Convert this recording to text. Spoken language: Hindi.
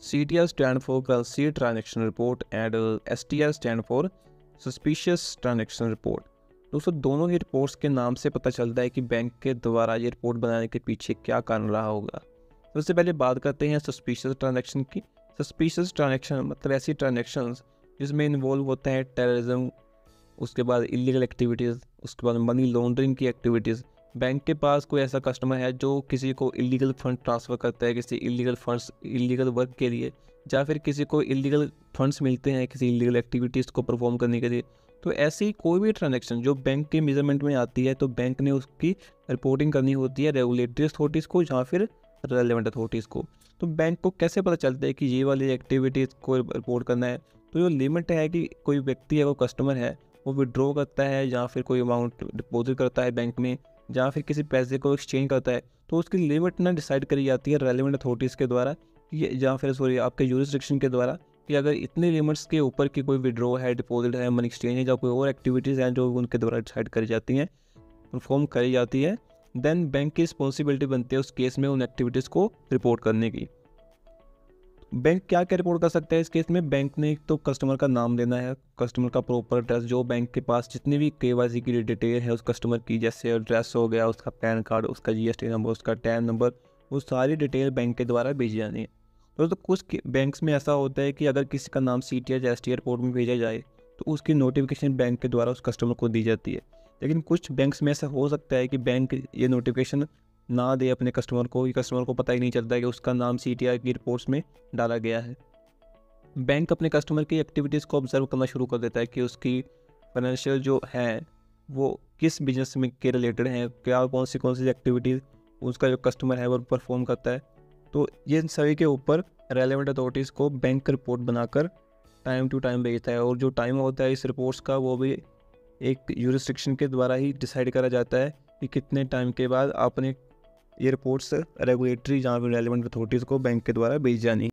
CTR stand for Currency Transaction Report and STR stand for Suspicious Transaction Report। दोस्तों दोनों ही रिपोर्ट्स के नाम से पता चलता है कि बैंक के द्वारा ये रिपोर्ट बनाने के पीछे क्या कारण रहा होगा। सबसे पहले बात करते हैं सस्पिशियस ट्रांजैक्शन की। सस्पिशियस ट्रांजैक्शन मतलब ऐसी ट्रांजैक्शंस जिसमें इन्वॉल्व होता है टेररिज्म, उसके बाद इलीगल एक्टिविटीज़, उसके बाद मनी लॉन्ड्रिंग की एक्टिविटीज़। बैंक के पास कोई ऐसा कस्टमर है जो किसी को इलीगल फंड ट्रांसफ़र करता है किसी इलीगल वर्क के लिए, या फिर किसी को इलीगल फंड्स मिलते हैं किसी इलीगल एक्टिविटीज़ को परफॉर्म करने के लिए, तो ऐसी कोई भी ट्रांजैक्शन जो बैंक के मेजरमेंट में आती है तो बैंक ने उसकी रिपोर्टिंग करनी होती है रेगुलेटरी अथॉरिटीज़ को या फिर रेलेवेंट अथॉरिटीज़ को। तो बैंक को कैसे पता चलता है कि ये वाली एक्टिविटीज़ को रिपोर्ट करना है? तो जो लिमिट है कि कोई व्यक्ति है, वो कस्टमर है, वो विड्रॉ करता है या फिर कोई अमाउंट डिपॉजिट करता है बैंक में या फिर किसी पैसे को एक्सचेंज करता है, तो उसकी लिमिट ना डिसाइड करी जाती है रेलेवेंट अथॉरिटीज़ के द्वारा या फिर आपके यूरिसडिक्शन के द्वारा, कि अगर इतने लिमिट्स के ऊपर की कोई विड्रॉ है, डिपॉजिट है, मनी एक्सचेंज है या कोई और एक्टिविटीज़ हैं जो उनके द्वारा डिसाइड करी जाती हैं, परफॉर्म करी जाती है, देन बैंक की रिस्पॉन्सिबिलिटी बनती है उस केस में उन एक्टिविटीज़ को रिपोर्ट करने की। बैंक क्या क्या रिपोर्ट कर सकता है इस केस में? बैंक ने एक तो कस्टमर का नाम देना है, कस्टमर का प्रॉपर एड्रेस, जो बैंक के पास जितनी भी केवाईसी की डिटेल है उस कस्टमर की, जैसे एड्रेस हो गया, उसका पैन कार्ड, उसका जीएसटी नंबर, उसका टैन नंबर, वो सारी डिटेल बैंक के द्वारा भेजी जानी है। तो कुछ बैंक्स में ऐसा होता है कि अगर किसी का नाम CTR या STR रिपोर्ट में भेजा जाए तो उसकी नोटिफिकेशन बैंक के द्वारा उस कस्टमर को दी जाती है। लेकिन कुछ बैंक्स में ऐसा हो सकता है कि बैंक ये नोटिफिकेशन ना दे अपने कस्टमर को, ये कस्टमर को पता ही नहीं चलता है कि उसका नाम CTR की रिपोर्ट्स में डाला गया है। बैंक अपने कस्टमर की एक्टिविटीज़ को ऑब्जर्व करना शुरू कर देता है कि उसकी फाइनेंशियल जो है वो किस बिजनेस में के रिलेटेड हैं, क्या कौन सी एक्टिविटीज़ उसका जो कस्टमर है वो परफॉर्म करता है। तो ये सभी के ऊपर रेलेवेंट अथॉरिटीज़ को बैंक रिपोर्ट बनाकर टाइम टू टाइम भेजता है, और जो टाइम होता है इस रिपोर्ट्स का वो भी एक यूरिसडिक्शन के द्वारा ही डिसाइड करा जाता है कि कितने टाइम के बाद आपने ये रिपोर्ट्स रेगुलेटरी जहाँ भी रेलेवेंट अथॉरिटीज़ को बैंक के द्वारा भेज जानी।